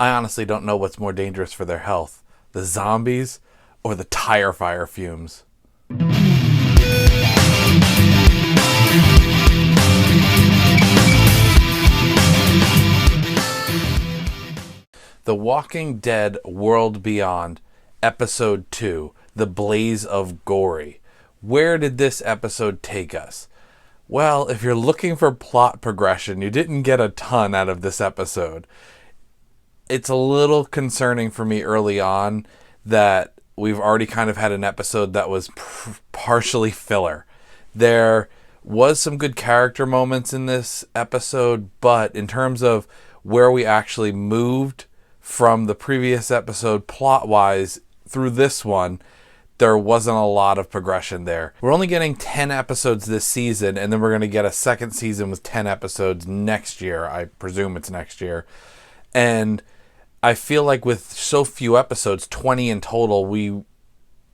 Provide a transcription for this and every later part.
I honestly don't know what's more dangerous for their health, the zombies or the tire fire fumes. The Walking Dead World Beyond, Episode 2, The Blaze of Gory. Where did this episode take us? Well, if you're looking for plot progression, you didn't get a ton out of this episode. It's a little concerning for me early on that we've already kind of had an episode that was partially filler. There was some good character moments in this episode, but in terms of where we actually moved from the previous episode plot-wise through this one, there wasn't a lot of progression there. We're only getting 10 episodes this season, and then we're going to get a second season with 10 episodes next year. I presume it's next year. And I feel like with so few episodes, 20 in total, we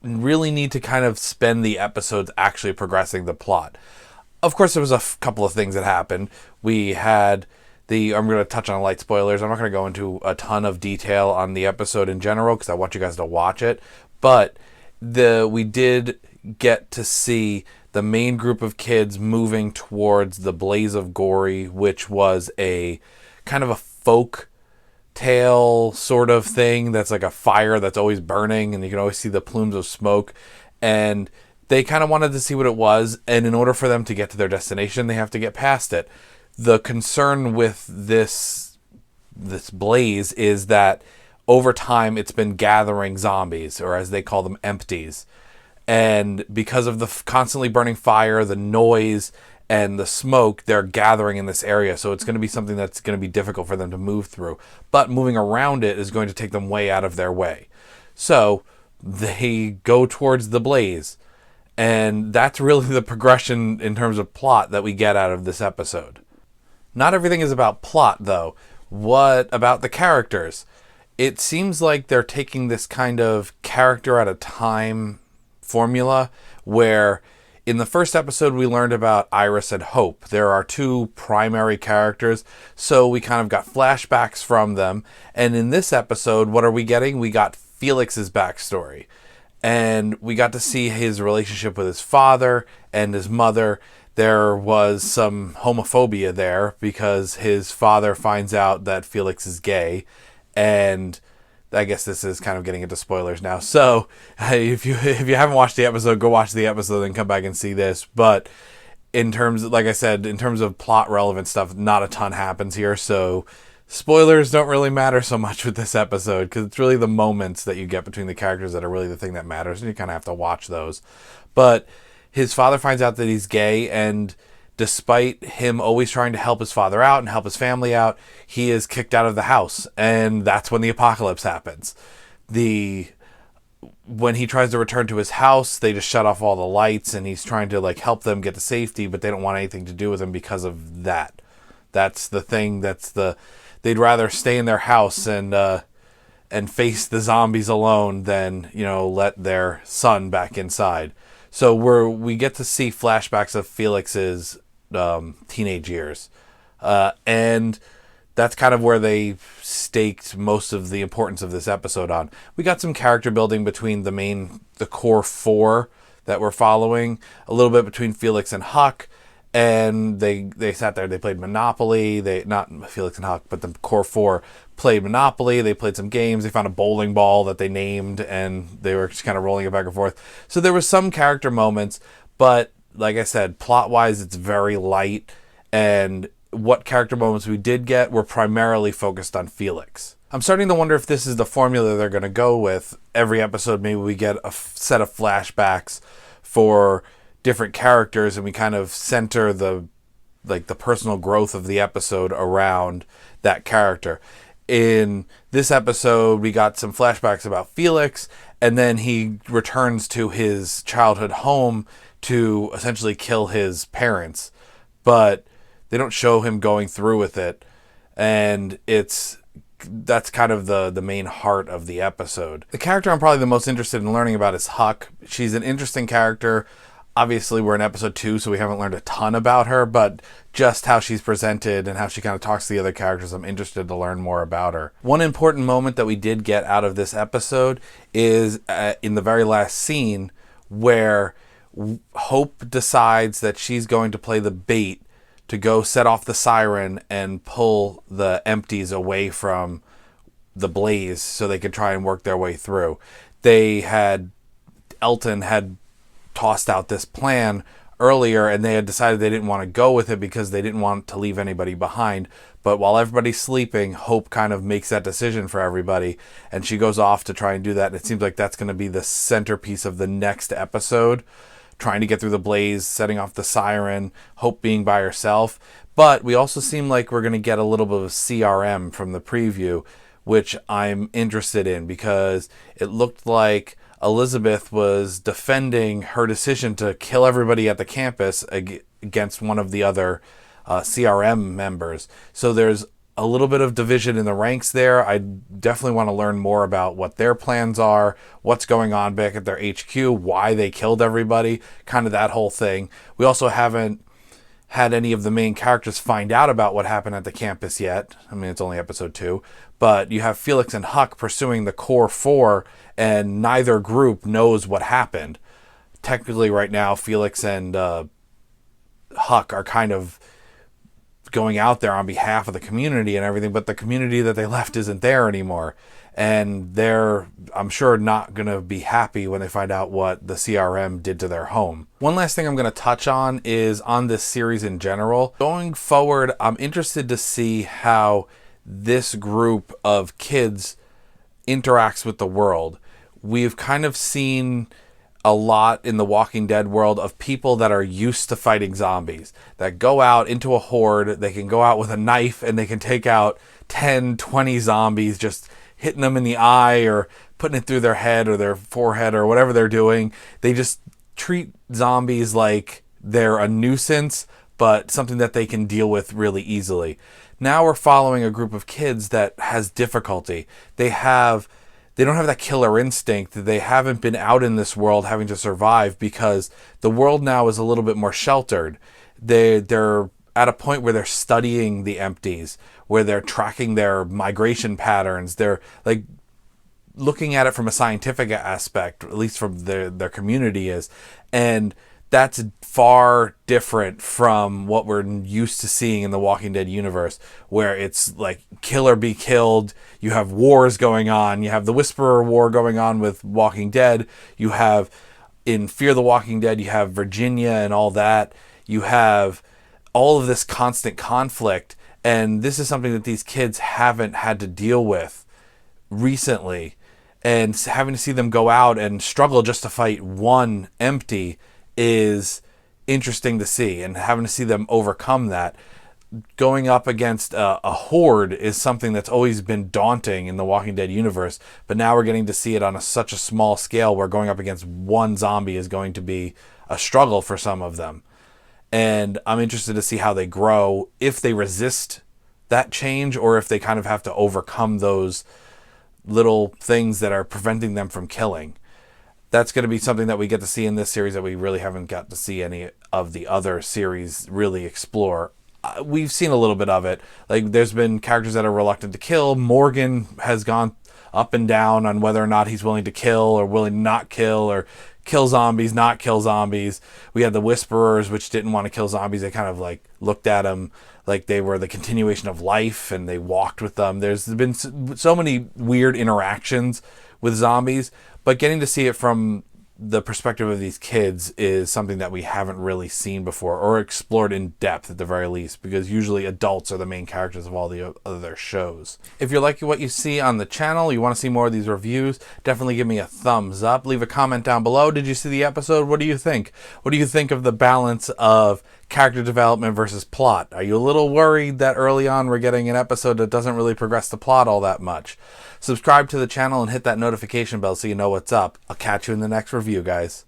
really need to kind of spend the episodes actually progressing the plot. Of course, there was a couple of things that happened. We had I'm going to touch on light spoilers. I'm not going to go into a ton of detail on the episode in general because I want you guys to watch it. But we did get to see the main group of kids moving towards the Blaze of Gory, which was a kind of a folk tale sort of thing that's like a fire that's always burning and you can always see the plumes of smoke. And they kind of wanted to see what it was, and in order for them to get to their destination, they have to get past it. The concern with this blaze is that over time it's been gathering zombies, or as they call them, empties. And because of the constantly burning fire, the noise, and the smoke, they're gathering in this area. So it's going to be something that's going to be difficult for them to move through. But moving around it is going to take them way out of their way. So they go towards the blaze. And that's really the progression in terms of plot that we get out of this episode. Not everything is about plot, though. What about the characters? It seems like they're taking this kind of character at a time formula where in the first episode we learned about Iris and Hope. There are two primary characters, so we kind of got flashbacks from them. And in this episode, what are we getting? We got Felix's backstory. And we got to see his relationship with his father and his mother. There was some homophobia there because his father finds out that Felix is gay, and I guess this is kind of getting into spoilers now. So if you haven't watched the episode, go watch the episode and come back and see this. But in terms, like I said, in terms of plot relevant stuff, not a ton happens here. So spoilers don't really matter so much with this episode because it's really the moments that you get between the characters that are really the thing that matters, and you kind of have to watch those. But his father finds out that he's gay, and despite him always trying to help his father out and help his family out, he is kicked out of the house, and that's when the apocalypse happens. When he tries to return to his house, they just shut off all the lights, and he's trying to help them get to safety, but they don't want anything to do with him because of that. That's the thing. They'd rather stay in their house and face the zombies alone than let their son back inside. So we get to see flashbacks of Felix's teenage years. And that's kind of where they staked most of the importance of this episode on. We got some character building between the core four that we're following, a little bit between Felix and Huck, and they sat there, they played Monopoly. Not Felix and Huck, but the core four played Monopoly. They played some games. They found a bowling ball that they named, and they were just kind of rolling it back and forth. So there was some character moments, but like I said, plot-wise, it's very light, and what character moments we did get were primarily focused on Felix. I'm starting to wonder if this is the formula they're going to go with. Every episode, maybe we get a set of flashbacks for different characters, and we kind of center the personal growth of the episode around that character. In this episode, we got some flashbacks about Felix, and then he returns to his childhood home to essentially kill his parents. But they don't show him going through with it, and that's kind of the main heart of the episode. The character I'm probably the most interested in learning about is Huck. She's an interesting character. Obviously, we're in episode 2, so we haven't learned a ton about her, but just how she's presented and how she kind of talks to the other characters, I'm interested to learn more about her. One important moment that we did get out of this episode is in the very last scene where Hope decides that she's going to play the bait to go set off the siren and pull the empties away from the blaze so they could try and work their way through. Elton had tossed out this plan earlier, and they had decided they didn't want to go with it because they didn't want to leave anybody behind. But while everybody's sleeping, Hope kind of makes that decision for everybody, and she goes off to try and do that. And it seems like that's going to be the centerpiece of the next episode, trying to get through the blaze, setting off the siren, Hope being by herself. But we also seem like we're going to get a little bit of CRM from the preview, which I'm interested in, because it looked like Elizabeth was defending her decision to kill everybody at the campus against one of the other CRM members. So there's a little bit of division in the ranks there. I definitely want to learn more about what their plans are, what's going on back at their HQ, why they killed everybody, kind of that whole thing. We also haven't had any of the main characters find out about what happened at the campus yet. I mean, it's only episode 2, but you have Felix and Huck pursuing the core 4, and neither group knows what happened. Technically right now, Felix and Huck are kind of going out there on behalf of the community and everything, but the community that they left isn't there anymore. And they're, I'm sure, not going to be happy when they find out what the CRM did to their home. One last thing I'm going to touch on is on this series in general. Going forward, I'm interested to see how this group of kids interacts with the world. We've kind of seen a lot in the Walking Dead world of people that are used to fighting zombies, that go out into a horde. They can go out with a knife and they can take out 10, 20 zombies, just hitting them in the eye or putting it through their head or their forehead or whatever they're doing. They just treat zombies like they're a nuisance, but something that they can deal with really easily. Now we're following a group of kids that has difficulty. They don't have that killer instinct. They haven't been out in this world having to survive because the world now is a little bit more sheltered. They're at a point where they're studying the empties, where they're tracking their migration patterns. They're like looking at it from a scientific aspect, at least from their community is. And that's far different from what we're used to seeing in the Walking Dead universe, where it's like kill or be killed. You have wars going on. You have the Whisperer War going on with Walking Dead. You have, in Fear the Walking Dead, you have Virginia and all that. You have all of this constant conflict. And this is something that these kids haven't had to deal with recently. And having to see them go out and struggle just to fight one empty is interesting to see, and having to see them overcome that. Going up against a horde is something that's always been daunting in the Walking Dead universe, but now we're getting to see it on such a small scale where going up against one zombie is going to be a struggle for some of them. And I'm interested to see how they grow, if they resist that change or if they kind of have to overcome those little things that are preventing them from killing. That's going to be something that we get to see in this series that we really haven't got to see any of the other series really explore. We've seen a little bit of it. Like, there's been characters that are reluctant to kill. Morgan has gone up and down on whether or not he's willing to kill or willing to not kill, or kill zombies, not kill zombies. We had the Whisperers, which didn't want to kill zombies. They kind of like looked at them like they were the continuation of life and they walked with them. There's been so many weird interactions with zombies, but getting to see it from the perspective of these kids is something that we haven't really seen before, or explored in depth at the very least, because usually adults are the main characters of all the other shows. If you're liking what you see on the channel, you want to see more of these reviews, definitely give me a thumbs up. Leave a comment down below. Did you see the episode? What do you think? What do you think of the balance of character development versus plot? Are you a little worried that early on we're getting an episode that doesn't really progress the plot all that much? Subscribe to the channel and hit that notification bell so you know what's up. I'll catch you in the next review, guys.